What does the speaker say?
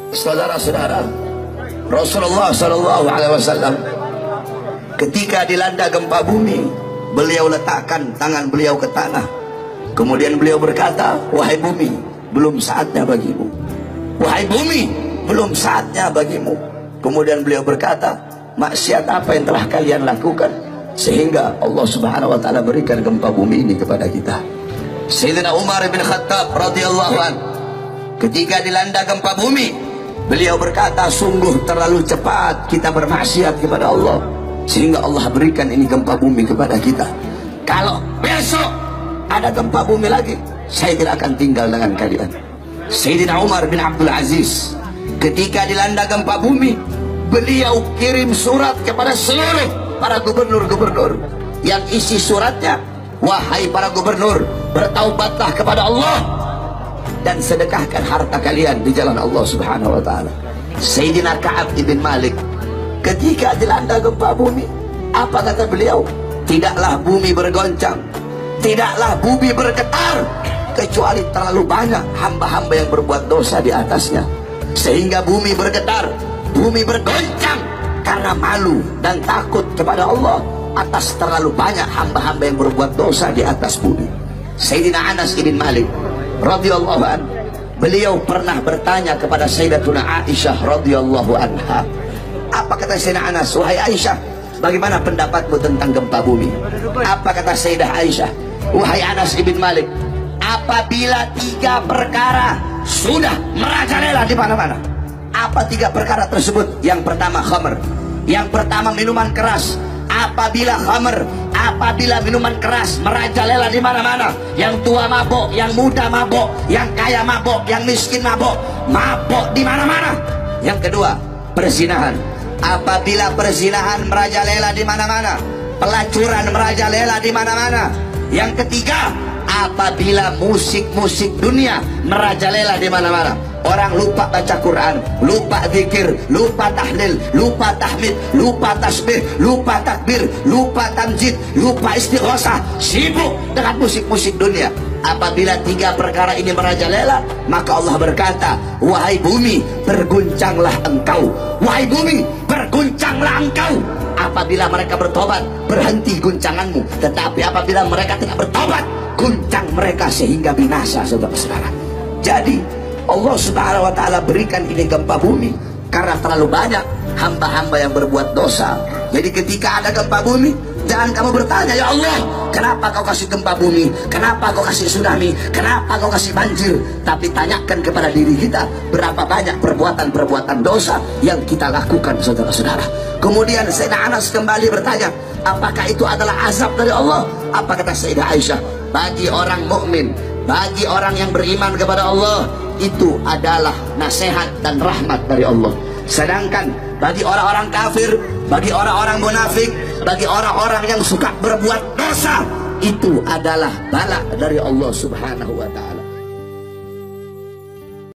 Saudara-saudara, Rasulullah SAW ketika dilanda gempa bumi, beliau letakkan tangan beliau ke tanah. Kemudian beliau berkata, wahai bumi, belum saatnya bagimu. Wahai bumi, belum saatnya bagimu. Kemudian beliau berkata, maksiat apa yang telah kalian lakukan sehingga Allah Subhanahu wa taala berikan gempa bumi ini kepada kita. Sayyidina Umar bin Khattab radhiyallahu anhu ketika dilanda gempa bumi, beliau berkata, sungguh terlalu cepat kita bermaksiat kepada Allah sehingga Allah berikan ini gempa bumi kepada kita. Kalau besok ada gempa bumi lagi, saya tidak akan tinggal dengan kalian. Sayyidina Umar bin Abdul Aziz ketika dilanda gempa bumi, beliau kirim surat kepada seluruh para gubernur-gubernur yang isi suratnya, wahai para gubernur, bertaubatlah kepada Allah dan sedekahkan harta kalian di jalan Allah Subhanahu wa taala. Sayyidina Ka'ab ibn Malik ketika dilanda gempa bumi, apa kata beliau? Tidaklah bumi bergoncang, tidaklah bumi bergetar, kecuali terlalu banyak hamba-hamba yang berbuat dosa di atasnya, sehingga bumi bergetar, bumi bergoncang karena malu dan takut kepada Allah atas terlalu banyak hamba-hamba yang berbuat dosa di atas bumi. Sayyidina Anas ibn Malik radhiyallahu anhu, beliau pernah bertanya kepada Sayyidatuna Aisyah radhiyallahu anha. Apa kata Sayyidina Anas? Wahai Aisyah, bagaimana pendapatmu tentang gempa bumi? Apa kata Sayyidah Aisyah? Wahai Anas ibn Malik, apabila 3 perkara sudah merajalela di mana-mana. Apa 3 perkara tersebut? Yang pertama khamr, yang pertama minuman keras. Apabila khamr, apabila minuman keras merajalela di mana-mana, yang tua mabok, yang muda mabok, yang kaya mabok, yang miskin mabok, mabok di mana-mana. Yang kedua, perzinahan. Apabila perzinahan merajalela di mana-mana, pelacuran merajalela di mana-mana. Yang ketiga, apabila musik-musik dunia merajalela di mana-mana. Orang lupa baca Quran, lupa zikir, lupa tahlil, lupa tahmid, lupa tasbih, lupa takbir, lupa tamjid, lupa istighosah, sibuk dengan musik-musik dunia. Apabila 3 perkara ini merajalela, maka Allah berkata, wahai bumi, berguncanglah engkau. Wahai bumi, berguncanglah engkau. Apabila mereka bertobat, berhenti guncanganmu. Tetapi apabila mereka tidak bertobat, guncang mereka sehingga binasa, saudara-saudara. Jadi Allah Subhanahu wa taala berikan ini gempa bumi karena terlalu banyak hamba-hamba yang berbuat dosa. Jadi ketika ada gempa bumi, jangan kamu bertanya, ya Allah, kenapa kau kasih gempa bumi? Kenapa kau kasih tsunami? Kenapa kau kasih banjir? Tapi tanyakan kepada diri kita, berapa banyak perbuatan-perbuatan dosa yang kita lakukan, saudara-saudara. Kemudian Sayyidina Anas kembali bertanya, apakah itu adalah azab dari Allah? Apa kata Sayyidah Aisyah? Bagi orang mukmin, bagi orang yang beriman kepada Allah, itu adalah nasihat dan rahmat dari Allah. Sedangkan bagi orang-orang kafir, bagi orang-orang munafik, bagi orang-orang yang suka berbuat dosa, itu adalah bala dari Allah Subhanahu wa taala.